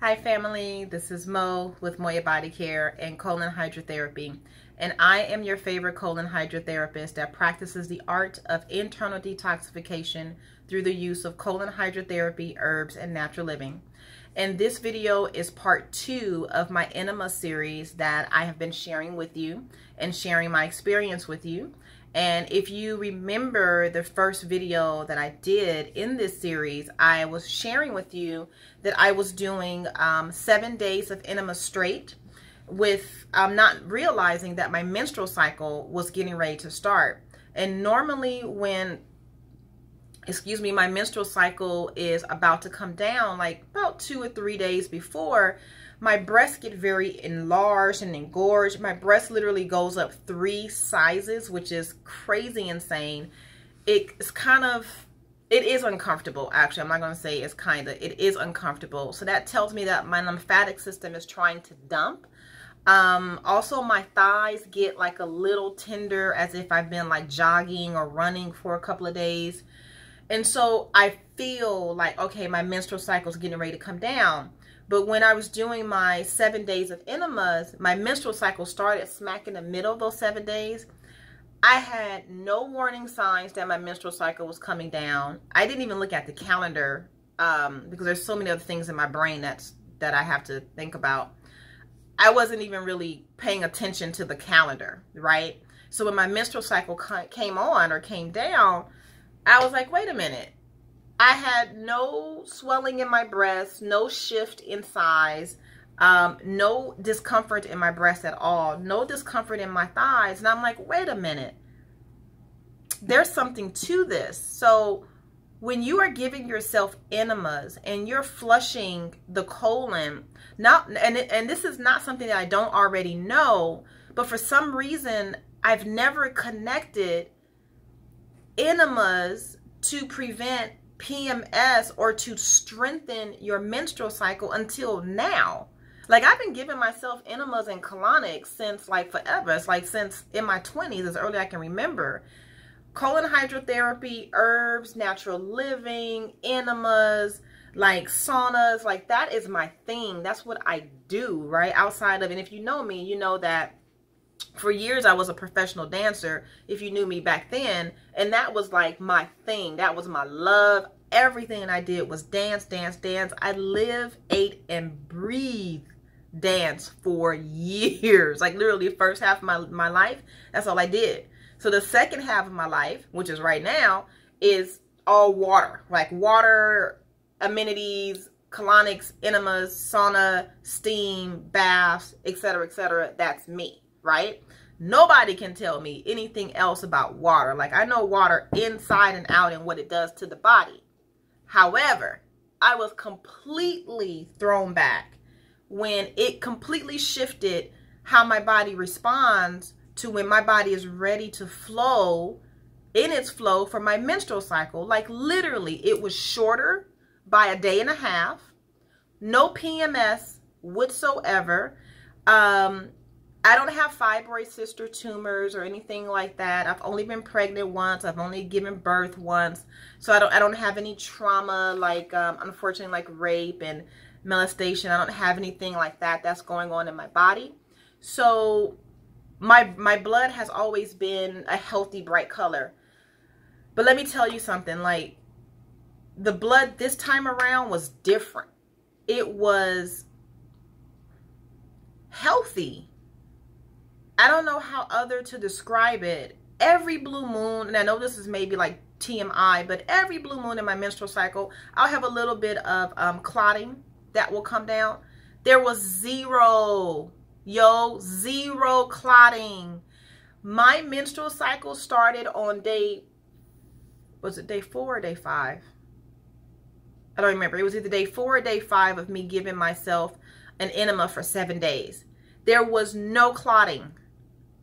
Hi family, this is Mo with Moya Body Care and Colon Hydrotherapy, and I am your favorite colon hydrotherapist that practices the art of internal detoxification through the use of colon hydrotherapy, herbs, and natural living. And this video is part 2 of my enema series that I have been sharing with you and sharing my experience with you. And if you remember the first video that I did in this series, I was sharing with you that I was doing 7 days of enema straight with not realizing that my menstrual cycle was getting ready to start. And normally when my menstrual cycle is about to come down, like about 2 or 3 days before, my breasts get very enlarged and engorged. My breast literally goes up 3 sizes, which is crazy insane. It is uncomfortable, actually. I'm not going to say it is uncomfortable. So that tells me that my lymphatic system is trying to dump. Also, my thighs get like a little tender, as if I've been like jogging or running for a couple of days. And so I feel like, okay, my menstrual cycle is getting ready to come down. But when I was doing my 7 days of enemas, my menstrual cycle started smack in the middle of those 7 days. I had no warning signs that my menstrual cycle was coming down. I didn't even look at the calendar because there's so many other things in my brain that I have to think about. I wasn't even really paying attention to the calendar, right? So when my menstrual cycle came on or came down, I was like, wait a minute. I had no swelling in my breasts, no shift in size, no discomfort in my breasts at all, no discomfort in my thighs. And I'm like, wait a minute. There's something to this. So when you are giving yourself enemas and you're flushing the colon, and this is not something that I don't already know, but for some reason, I've never connected enemas to prevent PMS or to strengthen your menstrual cycle until now. Like, I've been giving myself enemas and colonics since like forever. It's like since in my 20s, as early as I can remember. Colon hydrotherapy, herbs, natural living, enemas, like saunas, like that is my thing. That's what I do, right? Outside of, and if you know me, you know that for years, I was a professional dancer, if you knew me back then, and that was like my thing. That was my love. Everything I did was dance, dance, dance. I live, ate, and breathe dance for years. Like literally the first half of my life, that's all I did. So the second half of my life, which is right now, is all water. Like water, amenities, colonics, enemas, sauna, steam, baths, etc., etc. That's me. Right? Nobody can tell me anything else about water. Like, I know water inside and out and what it does to the body. However, I was completely thrown back when it completely shifted how my body responds to when my body is ready to flow in its flow for my menstrual cycle. Like literally, it was shorter by a day and a half. No PMS whatsoever. I don't have fibroid sister tumors or anything like that. I've only been pregnant once. I've only given birth once. So I don't have any trauma like, unfortunately, like rape and molestation. I don't have anything like that that's going on in my body. So my blood has always been a healthy, bright color. But let me tell you something, like the blood this time around was different. It was healthy. I don't know how other to describe it. Every blue moon, and I know this is maybe like TMI, but every blue moon in my menstrual cycle, I'll have a little bit of clotting that will come down. There was zero clotting. My menstrual cycle started on was it day 4 or day 5? I don't remember. It was either day 4 or day 5 of me giving myself an enema for 7 days. There was no clotting.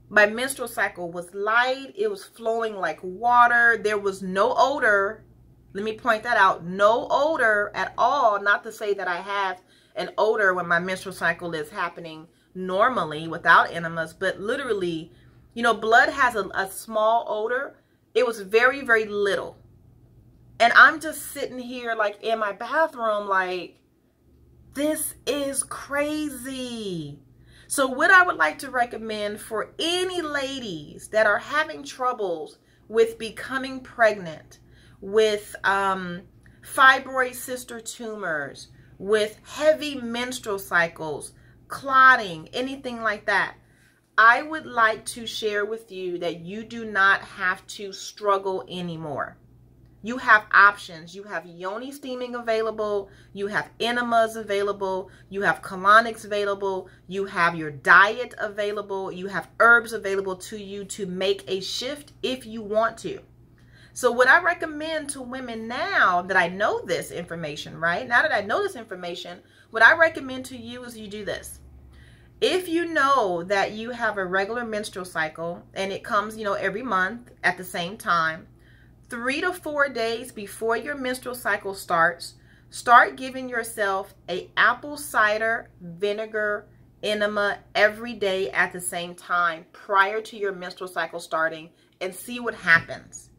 My menstrual cycle was light. It was flowing like water. There was no odor. Let me point that out. No odor at all. Not to say that I have an odor when my menstrual cycle is happening normally without enemas, but literally, you know, blood has a small odor. It was very, very little. And I'm just sitting here like in my bathroom like, This is crazy. So what I would like to recommend for any ladies that are having troubles with becoming pregnant, with fibroid sister tumors, with heavy menstrual cycles, clotting, anything like that, I would like to share with you that you do not have to struggle anymore. You have options. You have yoni steaming available. You have enemas available. You have colonics available. You have your diet available. You have herbs available to you to make a shift if you want to. So what I recommend to women now that I know this information, right? Now that I know this information, what I recommend to you is you do this. If you know that you have a regular menstrual cycle and it comes, every month at the same time, 3 to 4 days before your menstrual cycle starts, start giving yourself an apple cider vinegar enema every day at the same time prior to your menstrual cycle starting and see what happens.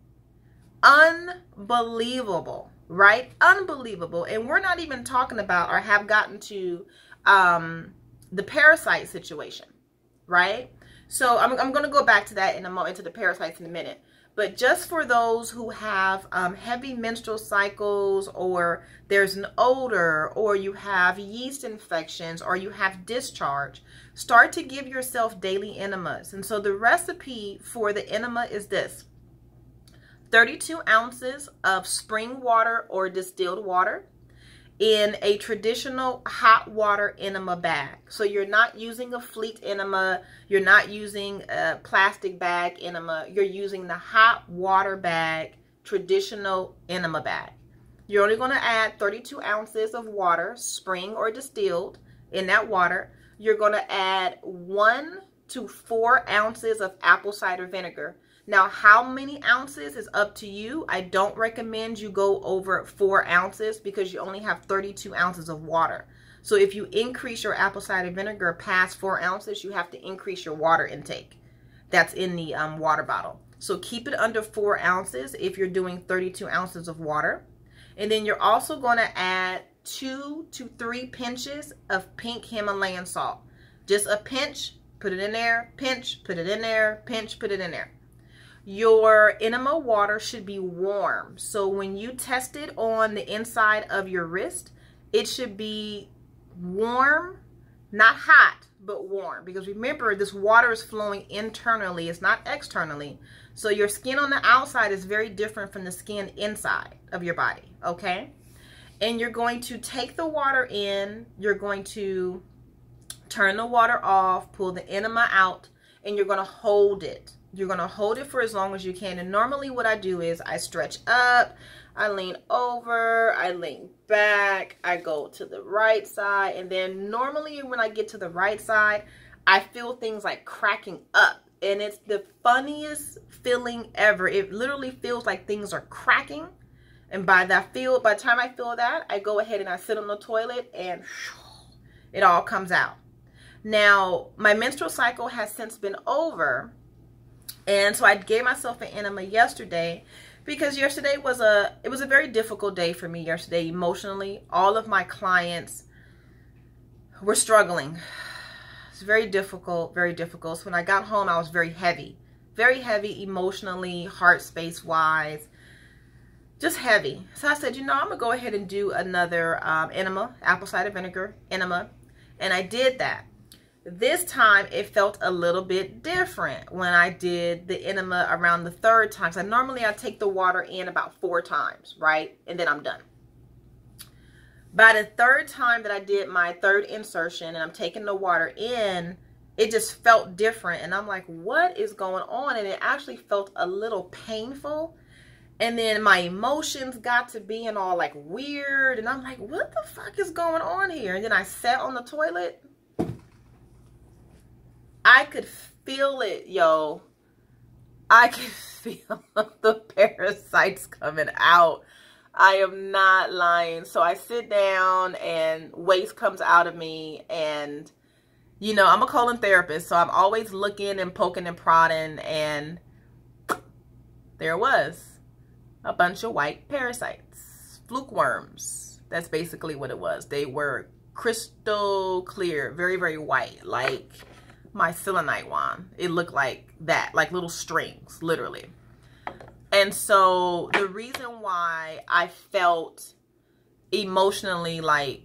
Unbelievable, right? Unbelievable. And we're not even talking about or have gotten to the parasite situation, right? So I'm going to go back to that in a moment, to the parasites in a minute. But just for those who have heavy menstrual cycles, or there's an odor, or you have yeast infections, or you have discharge, start to give yourself daily enemas. And so the recipe for the enema is this: 32 ounces of spring water or distilled water in a traditional hot water enema bag. So you're not using a fleet enema, you're not using a plastic bag enema, you're using the hot water bag, traditional enema bag. You're only going to add 32 ounces of water, spring or distilled, in that water. You're going to add 1 to 4 ounces of apple cider vinegar. Now, how many ounces is up to you. I don't recommend you go over 4 ounces because you only have 32 ounces of water. So if you increase your apple cider vinegar past 4 ounces, you have to increase your water intake that's in the water bottle. So keep it under 4 ounces if you're doing 32 ounces of water. And then you're also going to add 2 to 3 pinches of pink Himalayan salt. Just a pinch, put it in there, pinch, put it in there, pinch, put it in there. Your enema water should be warm. So when you test it on the inside of your wrist, it should be warm, not hot, but warm. Because remember, this water is flowing internally, it's not externally. So your skin on the outside is very different from the skin inside of your body, okay? And you're going to take the water in, you're going to turn the water off, pull the enema out, and you're going to hold it. You're going to hold it for as long as you can. And normally what I do is I stretch up, I lean over, I lean back, I go to the right side. And then normally when I get to the right side, I feel things like cracking up. And it's the funniest feeling ever. It literally feels like things are cracking. And by the time I feel that, I go ahead and I sit on the toilet and it all comes out. Now, my menstrual cycle has since been over. And so I gave myself an enema yesterday because yesterday was a very difficult day for me yesterday emotionally. All of my clients were struggling. It's very difficult, very difficult. So when I got home, I was very heavy emotionally, heart space wise, just heavy. So I said, I'm going to go ahead and do another enema, apple cider vinegar enema. And I did that. This time, it felt a little bit different when I did the enema around the 3rd time. So normally I take the water in about 4 times, right? And then I'm done. By the 3rd time that I did my 3rd insertion and I'm taking the water in, it just felt different. And I'm like, what is going on? And it actually felt a little painful. And then my emotions got to being all like weird. And I'm like, what the fuck is going on here? And then I sat on the toilet. I could feel it, yo. I could feel the parasites coming out. I am not lying. So I sit down and waste comes out of me. And, I'm a colon therapist. So I'm always looking and poking and prodding. And there was a bunch of white parasites. Fluke worms. That's basically what it was. They were crystal clear, very, very white, like my selenite wand. It looked like that, like little strings, literally. And so the reason why I felt emotionally like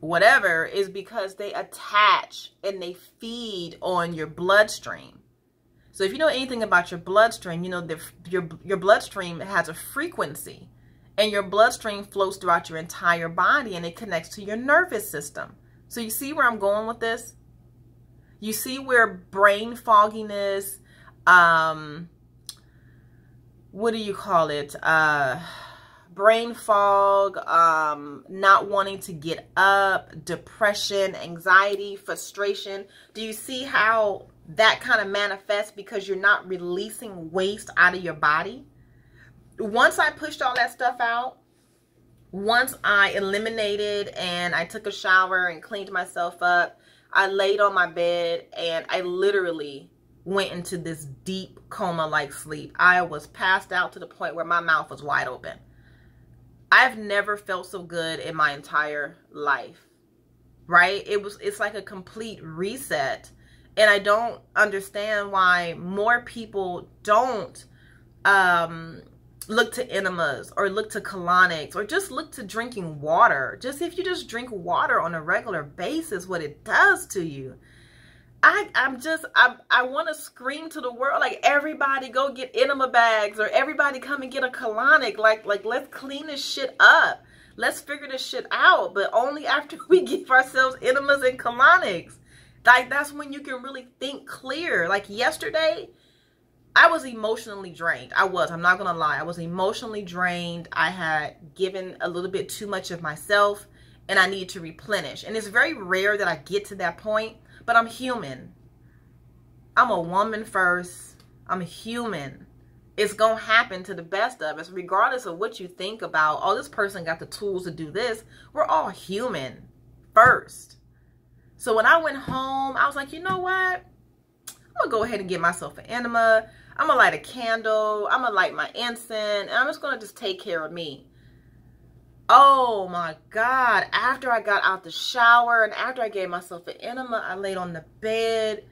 whatever is because they attach and they feed on your bloodstream. So if you know anything about your bloodstream, you know your bloodstream has a frequency, and your bloodstream flows throughout your entire body, and it connects to your nervous system. So you see where I'm going with this? You see where brain fogginess, what do you call it? Brain fog, not wanting to get up, depression, anxiety, frustration. Do you see how that kind of manifests because you're not releasing waste out of your body? Once I pushed all that stuff out, once I eliminated and I took a shower and cleaned myself up, I laid on my bed and I literally went into this deep coma-like sleep. I was passed out to the point where my mouth was wide open. I've never felt so good in my entire life, right? It's like a complete reset. And I don't understand why more people don't look to enemas or look to colonics or just look to drinking water. Just if you just drink water on a regular basis, what it does to you. I want to scream to the world, like, everybody go get enema bags, or everybody come and get a colonic. Like let's clean this shit up. Let's figure this shit out. But only after we give ourselves enemas and colonics. Like, that's when you can really think clear. Like yesterday, I was emotionally drained. I'm not going to lie. I was emotionally drained. I had given a little bit too much of myself, and I need to replenish. And it's very rare that I get to that point, but I'm human. I'm a woman first. I'm human. It's going to happen to the best of us, regardless of what you think about, oh, this person got the tools to do this. We're all human first. So when I went home, I was like, you know what? I'm going to go ahead and get myself an enema. I'm going to light a candle. I'm going to light my incense. And I'm just going to just take care of me. Oh my God. After I got out the shower and after I gave myself an enema, I laid on the bed.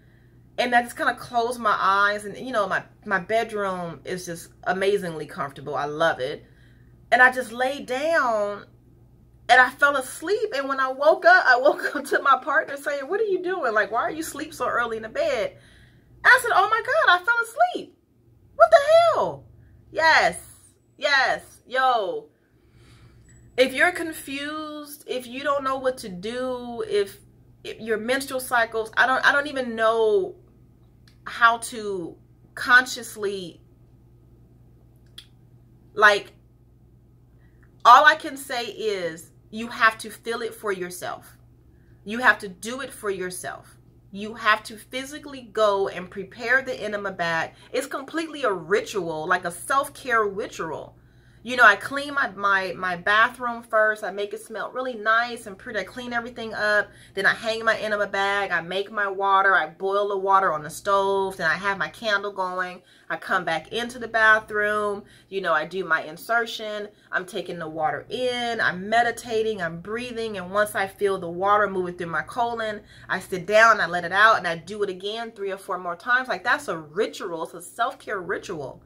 And I just kind of closed my eyes. And, you know, my bedroom is just amazingly comfortable. I love it. And I just laid down. And I fell asleep. And when I woke up to my partner saying, what are you doing? Like, why are you asleep so early in the bed? And I said, oh my God, I fell asleep. What the hell? Yes. Yo, if you're confused, if you don't know what to do, if your menstrual cycles, I don't even know how to consciously, like, all I can say is, you have to feel it for yourself. You have to do it for yourself. You have to physically go and prepare the enema bag. It's completely a ritual, like a self-care ritual. You know, I clean my bathroom first. I make it smell really nice and pretty. I clean everything up. Then I hang my enema bag. I make my water. I boil the water on the stove. Then I have my candle going. I come back into the bathroom. You know, I do my insertion. I'm taking the water in. I'm meditating. I'm breathing. And once I feel the water moving through my colon, I sit down, I let it out, and I do it again 3 or 4 more times. Like, that's a ritual. It's a self-care ritual.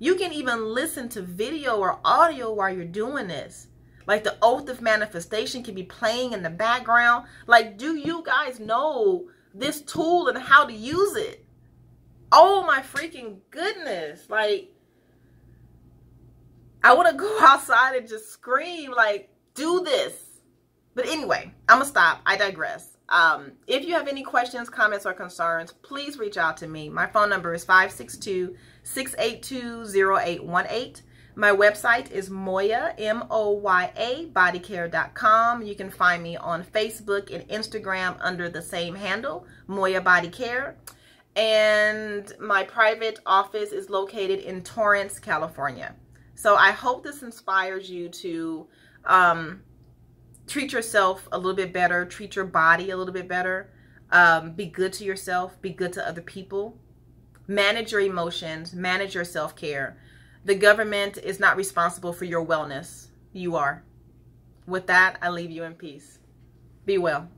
You can even listen to video or audio while you're doing this. Like, the oath of manifestation can be playing in the background. Like, do you guys know this tool and how to use it? Oh my freaking goodness. Like, I want to go outside and just scream, like, do this. But anyway, I'm going to stop. I digress. If you have any questions, comments, or concerns, please reach out to me. My phone number is 562-682-0818. My website is Moya, M-O-Y-A, bodycare.com. You can find me on Facebook and Instagram under the same handle, Moya Body Care. And my private office is located in Torrance, California. So I hope this inspires you to treat yourself a little bit better, treat your body a little bit better, be good to yourself, be good to other people, manage your emotions, manage your self-care. The government is not responsible for your wellness. You are. With that, I leave you in peace. Be well.